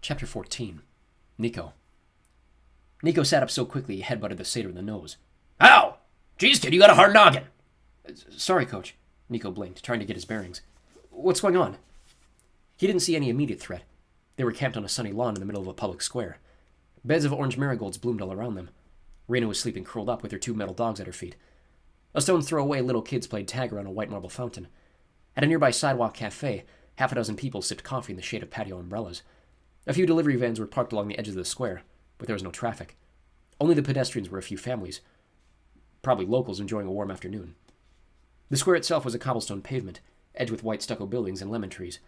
Chapter 14. Nico. Nico sat up so quickly he headbutted the satyr in the nose. Ow! Jeez, kid, you got a hard noggin. Sorry, Coach. Nico blinked, trying to get his bearings. What's going on? He didn't see any immediate threat. They were camped on a sunny lawn in the middle of a public square. Beds of orange marigolds bloomed all around them. Raina was sleeping curled up with her 2 metal dogs at her feet. A stone's throw away, little kids played tag around a white marble fountain. At a nearby sidewalk cafe, half a dozen people sipped coffee in the shade of patio umbrellas. A few delivery vans were parked along the edges of the square, but there was no traffic. Only the pedestrians were a few families, probably locals enjoying a warm afternoon. The square itself was a cobblestone pavement, edged with white stucco buildings and lemon trees.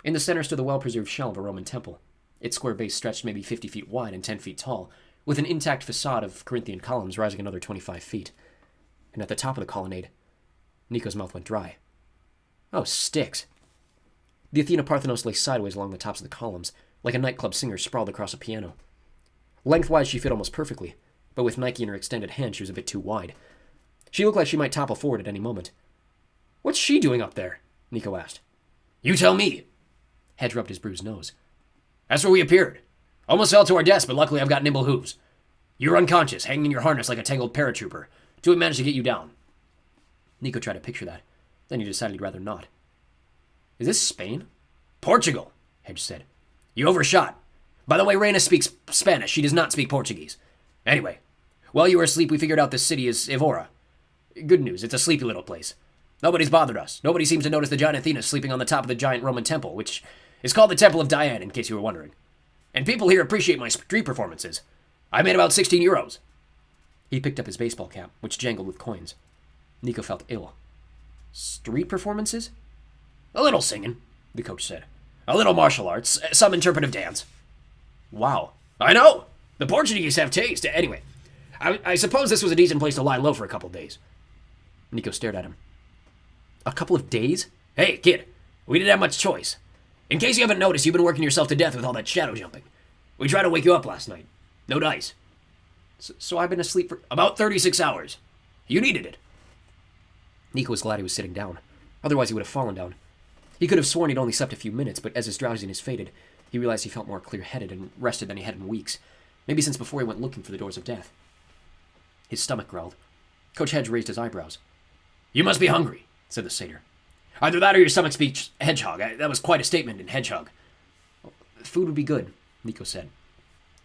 In the center stood the well-preserved shell of a Roman temple. Its square base stretched maybe 50 feet wide and 10 feet tall, with an intact facade of Corinthian columns rising another 25 feet. And at the top of the colonnade, Nico's mouth went dry. Oh, sticks. The Athena Parthenos lay sideways along the tops of the columns, like a nightclub singer sprawled across a piano. Lengthwise she fit almost perfectly, but with Nike in her extended hand she was a bit too wide. She looked like she might topple forward at any moment. What's she doing up there? Nico asked. You tell me. Hedge rubbed his bruised nose. That's where we appeared. Almost fell to our deaths, but luckily I've got nimble hooves. You were unconscious, hanging in your harness like a tangled paratrooper, till we managed to get you down. Nico tried to picture that. Then he decided he'd rather not. Is this Spain? Portugal, Hedge said. You overshot. By the way, Reina speaks Spanish. She does not speak Portuguese. Anyway, while you were asleep, we figured out this city is Evora. Good news, it's a sleepy little place. Nobody's bothered us. Nobody seems to notice the giant Athena sleeping on the top of the giant Roman temple, which is called the Temple of Diane, in case you were wondering. And people here appreciate my street performances. I made about 16 euros. He picked up his baseball cap, which jangled with coins. Nico felt ill. Street performances? A little singing, the coach said. A little martial arts, some interpretive dance. Wow. I know! The Portuguese have taste. Anyway, I suppose this was a decent place to lie low for a couple of days. Nico stared at him. A couple of days? Hey, kid, we didn't have much choice. In case you haven't noticed, you've been working yourself to death with all that shadow jumping. We tried to wake you up last night. No dice. So I've been asleep for about 36 hours. You needed it. Nico was glad he was sitting down. Otherwise he would have fallen down. He could have sworn he'd only slept a few minutes, but as his drowsiness faded, he realized he felt more clear-headed and rested than he had in weeks. Maybe since before he went looking for the doors of death. His stomach growled. Coach Hedge raised his eyebrows. You must be hungry, said the satyr. Either that or your stomach speaks hedgehog. That was quite a statement in hedgehog. Food would be good, Nico said.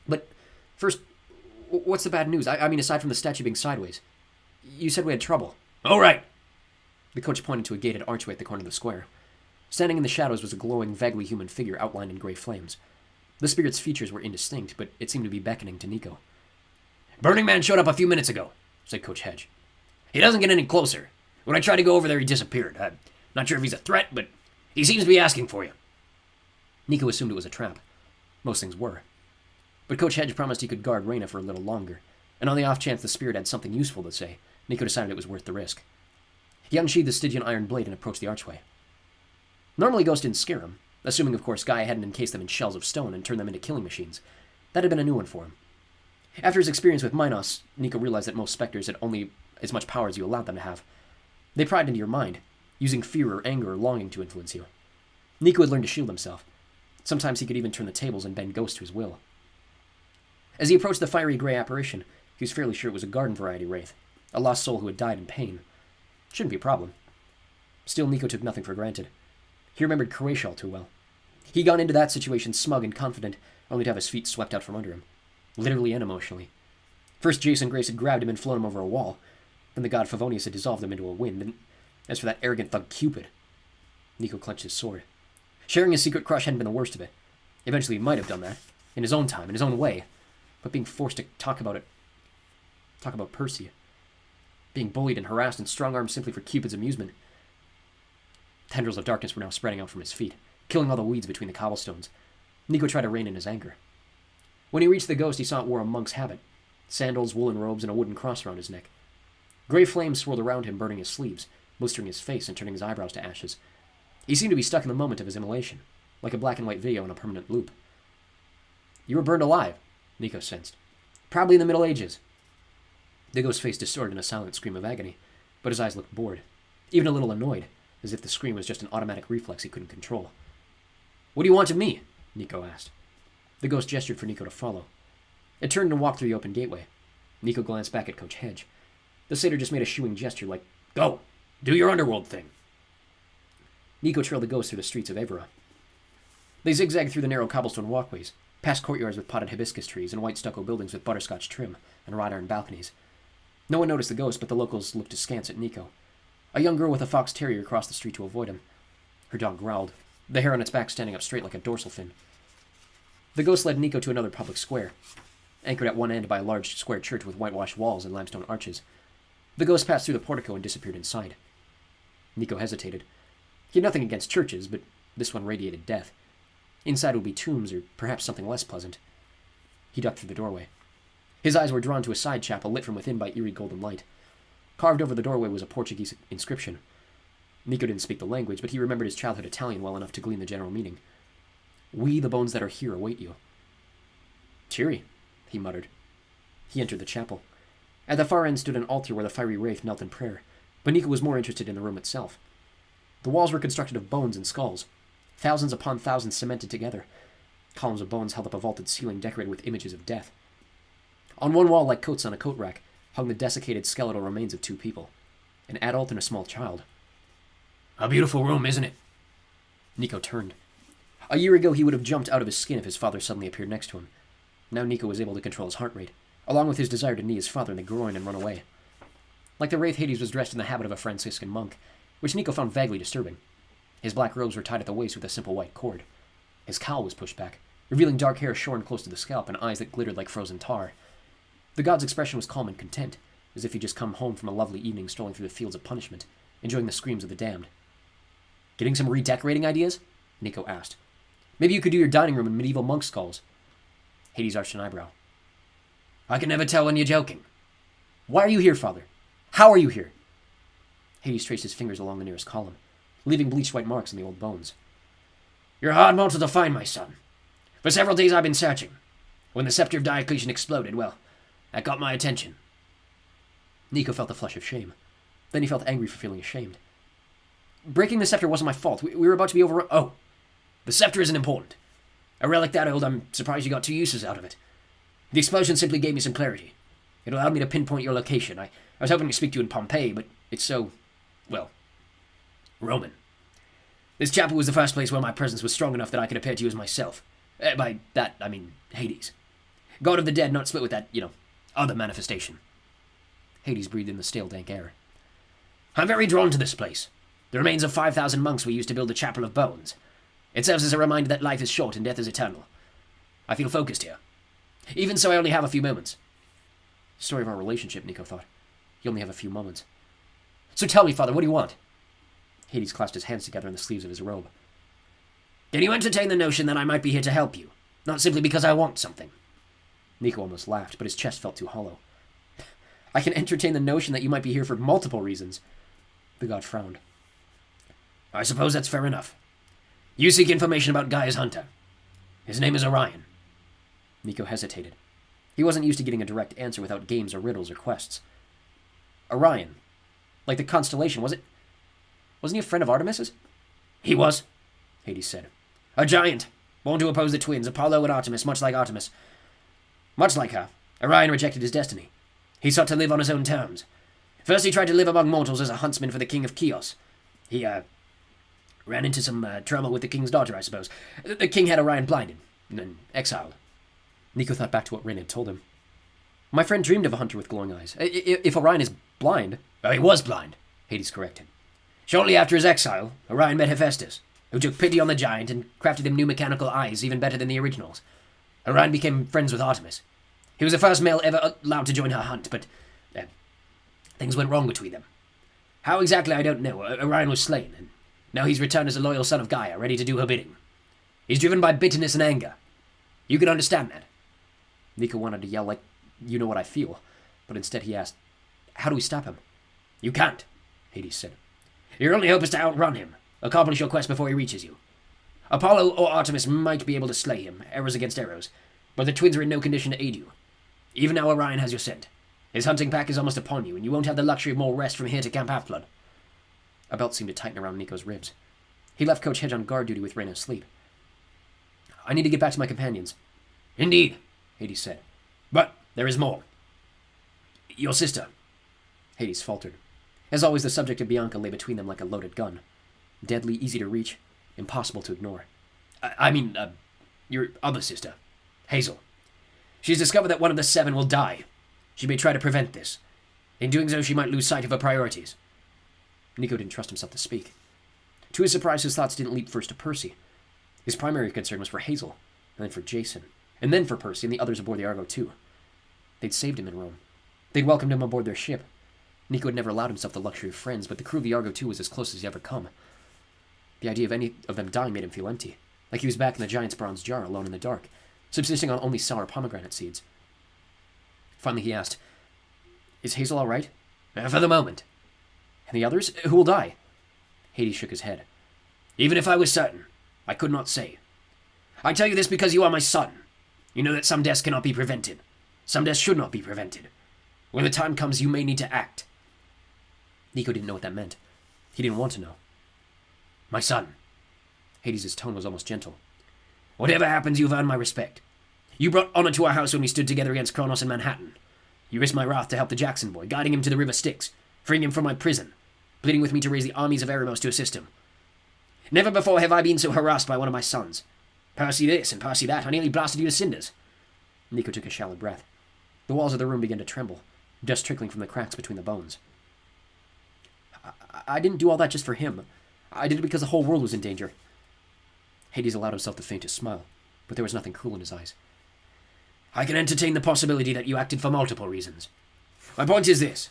But first, what's the bad news? I mean, aside from the statue being sideways. You said we had trouble. Oh, right. The coach pointed to a gated archway at the corner of the square. Standing in the shadows was a glowing, vaguely human figure outlined in gray flames. The spirit's features were indistinct, but it seemed to be beckoning to Nico. Burning Man showed up a few minutes ago, said Coach Hedge. He doesn't get any closer. When I tried to go over there, he disappeared. I'm not sure if he's a threat, but he seems to be asking for you. Nico assumed it was a trap. Most things were. But Coach Hedge promised he could guard Reina for a little longer, and on the off chance the spirit had something useful to say, Nico decided it was worth the risk. He unsheathed the Stygian iron blade and approached the archway. Normally ghosts didn't scare him, assuming, of course, Gaia hadn't encased them in shells of stone and turned them into killing machines. That had been a new one for him. After his experience with Minos, Nico realized that most specters had only as much power as you allowed them to have. They pried into your mind, using fear or anger or longing to influence you. Nico had learned to shield himself. Sometimes he could even turn the tables and bend ghosts to his will. As he approached the fiery gray apparition, he was fairly sure it was a garden variety wraith, a lost soul who had died in pain. Shouldn't be a problem. Still, Nico took nothing for granted. He remembered Croatia all too well. He'd gone into that situation smug and confident, only to have his feet swept out from under him. Literally and emotionally. First Jason Grace had grabbed him and flown him over a wall. Then the god Favonius had dissolved him into a wind, and as for that arrogant thug Cupid... Nico clenched his sword. Sharing his secret crush hadn't been the worst of it. Eventually he might have done that, in his own time, in his own way, but being forced to talk about Percy. Being bullied and harassed and strong-armed simply for Cupid's amusement. Tendrils of darkness were now spreading out from his feet, killing all the weeds between the cobblestones. Nico tried to rein in his anger. When he reached the ghost, he saw it wore a monk's habit. Sandals, woolen robes, and a wooden cross around his neck. Gray flames swirled around him, burning his sleeves, blistering his face and turning his eyebrows to ashes. He seemed to be stuck in the moment of his immolation, like a black and white video in a permanent loop. You were burned alive, Nico sensed. Probably in the Middle Ages. The ghost's face distorted in a silent scream of agony, but his eyes looked bored, even a little annoyed, as if the scream was just an automatic reflex he couldn't control. What do you want of me? Nico asked. The ghost gestured for Nico to follow. It turned and walked through the open gateway. Nico glanced back at Coach Hedge. The satyr just made a shooing gesture like, "Go! Do your underworld thing!" Nico trailed the ghost through the streets of Evora. They zigzagged through the narrow cobblestone walkways, past courtyards with potted hibiscus trees and white stucco buildings with butterscotch trim and wrought iron balconies. No one noticed the ghost, but the locals looked askance at Nico. A young girl with a fox terrier crossed the street to avoid him. Her dog growled, the hair on its back standing up straight like a dorsal fin. The ghost led Nico to another public square, anchored at one end by a large square church with whitewashed walls and limestone arches. The ghost passed through the portico and disappeared inside. Nico hesitated. He had nothing against churches, but this one radiated death. Inside would be tombs, or perhaps something less pleasant. He ducked through the doorway. His eyes were drawn to a side chapel lit from within by eerie golden light. Carved over the doorway was a Portuguese inscription. Nico didn't speak the language, but he remembered his childhood Italian well enough to glean the general meaning. "We, the bones that are here, await you." "Cheery," he muttered. He entered the chapel. At the far end stood an altar where the fiery wraith knelt in prayer, but Nico was more interested in the room itself. The walls were constructed of bones and skulls, thousands upon thousands cemented together. Columns of bones held up a vaulted ceiling decorated with images of death. On one wall, like coats on a coat rack, hung the desiccated skeletal remains of two people, an adult and a small child. "A beautiful room, isn't it?" Nico turned. A year ago, he would have jumped out of his skin if his father suddenly appeared next to him. Now Nico was able to control his heart rate, along with his desire to knee his father in the groin and run away. Like the wraith, Hades was dressed in the habit of a Franciscan monk, which Nico found vaguely disturbing. His black robes were tied at the waist with a simple white cord. His cowl was pushed back, revealing dark hair shorn close to the scalp and eyes that glittered like frozen tar. The god's expression was calm and content, as if he'd just come home from a lovely evening strolling through the fields of punishment, enjoying the screams of the damned. "Getting some redecorating ideas?" Nico asked. "Maybe you could do your dining room in medieval monk skulls." Hades arched an eyebrow. "I can never tell when you're joking." "Why are you here, Father? How are you here?" Hades traced his fingers along the nearest column, leaving bleached white marks on the old bones. "You're a hard mortal to find, my son. For several days I've been searching. When the scepter of Diocletian exploded, well, that got my attention." Nico felt a flush of shame. Then he felt angry for feeling ashamed. "Breaking the scepter wasn't my fault. We were about to be overrun." "Oh, the scepter isn't important. A relic that old, I'm surprised you got 2 uses out of it. The explosion simply gave me some clarity. It allowed me to pinpoint your location. I was hoping to speak to you in Pompeii, but it's so, well, Roman. This chapel was the first place where my presence was strong enough that I could appear to you as myself. By that, I mean Hades. God of the dead, not split with that, other manifestation." Hades breathed in the stale, dank air. "I'm very drawn to this place. The remains of 5,000 monks we used to build the Chapel of Bones. It serves as a reminder that life is short and death is eternal. I feel focused here. Even so, I only have a few moments." Story of our relationship, Nico thought. You only have a few moments. "So tell me, Father, what do you want?" Hades clasped his hands together in the sleeves of his robe. "Can you entertain the notion that I might be here to help you, not simply because I want something?" Nico almost laughed, but his chest felt too hollow. "I can entertain the notion that you might be here for multiple reasons." The god frowned. "I suppose that's fair enough. You seek information about Gaia's hunter. His name is Orion." Nico hesitated. He wasn't used to getting a direct answer without games or riddles or quests. "Orion? Like the constellation, wasn't he a friend of Artemis's?" "He was," Hades said. "A giant, born to oppose the twins, Apollo and Artemis, much like Artemis. Much like her, Orion rejected his destiny. He sought to live on his own terms. First he tried to live among mortals as a huntsman for the king of Chios. He, ran into some trouble with the king's daughter, I suppose. The king had Orion blinded and exiled." Nico thought back to what Rin had told him. "My friend dreamed of a hunter with glowing eyes. If Orion is blind..." "Oh, he was blind," Hades corrected. "Shortly after his exile, Orion met Hephaestus, who took pity on the giant and crafted him new mechanical eyes even better than the originals. Orion became friends with Artemis. He was the first male ever allowed to join her hunt, but things went wrong between them. How exactly, I don't know. Orion was slain, and now he's returned as a loyal son of Gaia, ready to do her bidding. He's driven by bitterness and anger. You can understand that." Nico wanted to yell like, "You know what I feel," but instead he asked, "How do we stop him?" "You can't," Hades said. "Your only hope is to outrun him, accomplish your quest before he reaches you. Apollo or Artemis might be able to slay him, arrows against arrows, but the twins are in no condition to aid you. Even now Orion has your scent. His hunting pack is almost upon you, and you won't have the luxury of more rest from here to Camp Half-Blood." A belt seemed to tighten around Nico's ribs. He left Coach Hedge on guard duty with Rin asleep. "I need to get back to my companions." Indeed, Hades said. But there is more. Your sister. Hades faltered. As always, the subject of Bianca lay between them like a loaded gun. Deadly easy to reach, impossible to ignore. I mean, your other sister, Hazel. She's discovered that one of the 7 will die. She may try to prevent this. In doing so, she might lose sight of her priorities. Nico didn't trust himself to speak. To his surprise, his thoughts didn't leap first to Percy. His primary concern was for Hazel, and then for Jason, and then for Percy and the others aboard the Argo too. They'd saved him in Rome. They'd welcomed him aboard their ship. Nico had never allowed himself the luxury of friends, but the crew of the Argo 2 was as close as he'd ever come. The idea of any of them dying made him feel empty, like he was back in the giant's bronze jar, alone in the dark, subsisting on only sour pomegranate seeds. Finally he asked, "Is Hazel all right?" "For the moment." "And the others? Who will die?" Hades shook his head. "Even if I was certain, I could not say. I tell you this because you are my son. You know that some deaths cannot be prevented. Some deaths should not be prevented. When the time comes, you may need to act." Nico didn't know what that meant. He didn't want to know. "My son." Hades' tone was almost gentle. "Whatever happens, you've earned my respect. You brought honor to our house when we stood together against Kronos in Manhattan. You risked my wrath to help the Jackson boy, guiding him to the river Styx, freeing him from my prison, pleading with me to raise the armies of Erebos to assist him. Never before have I been so harassed by one of my sons. Percy this and Percy that, I nearly blasted you to cinders." Nico took a shallow breath. The walls of the room began to tremble, dust trickling from the cracks between the bones. I didn't do all that just for him. I did it because the whole world was in danger." Hades allowed himself the faintest smile, but there was nothing cruel in his eyes. "I can entertain the possibility that you acted for multiple reasons. My point is this.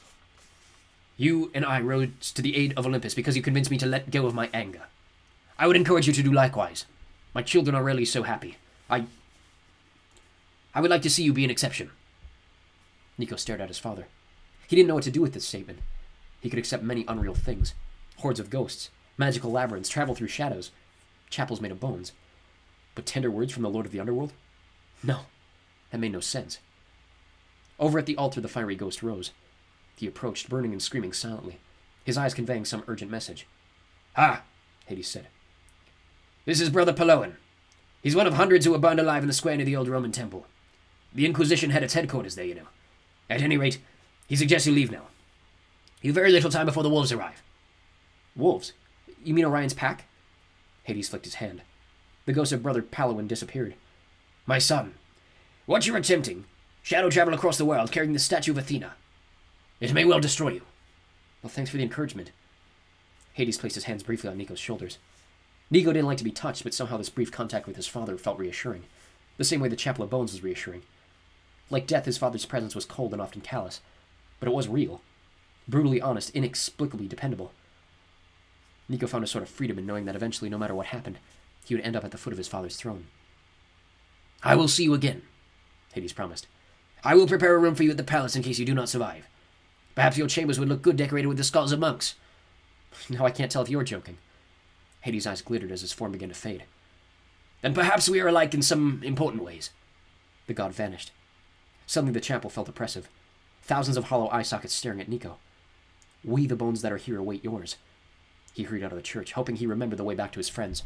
You and I rose to the aid of Olympus because you convinced me to let go of my anger. I would encourage you to do likewise. My children are rarely so happy. I would like to see you be an exception." Nico stared at his father. He didn't know what to do with this statement. He could accept many unreal things. Hordes of ghosts, magical labyrinths, travel through shadows, chapels made of bones. But tender words from the Lord of the Underworld? No, that made no sense. Over at the altar, the fiery ghost rose. He approached, burning and screaming silently, his eyes conveying some urgent message. "Ah," Hades said. "This is Brother Paloan. He's one of hundreds who were burned alive in the square near the old Roman temple. The Inquisition had its headquarters there, you know. At any rate, he suggests you leave now. You've very little time before the wolves arrive." "Wolves? You mean Orion's pack?" Hades flicked his hand. The ghost of Brother Paloan disappeared. "My son, what you're attempting, shadow travel across the world carrying the statue of Athena. It may well destroy you." "Well, thanks for the encouragement." Hades placed his hands briefly on Nico's shoulders. Nico didn't like to be touched, but somehow this brief contact with his father felt reassuring, the same way the Chapel of Bones was reassuring. Like death, his father's presence was cold and often callous, but it was real, brutally honest, inexplicably dependable. Nico found a sort of freedom in knowing that eventually, no matter what happened, he would end up at the foot of his father's throne. "I will see you again," Hades promised. "I will prepare a room for you at the palace in case you do not survive. Perhaps your chambers would look good decorated with the skulls of monks." "Now I can't tell if you're joking." Hades' eyes glittered as his form began to fade. "Then perhaps we are alike in some important ways." The god vanished. Suddenly the chapel felt oppressive. Thousands of hollow eye sockets staring at Nico. "We, the bones that are here, await yours." He hurried out of the church, hoping he remembered the way back to his friends.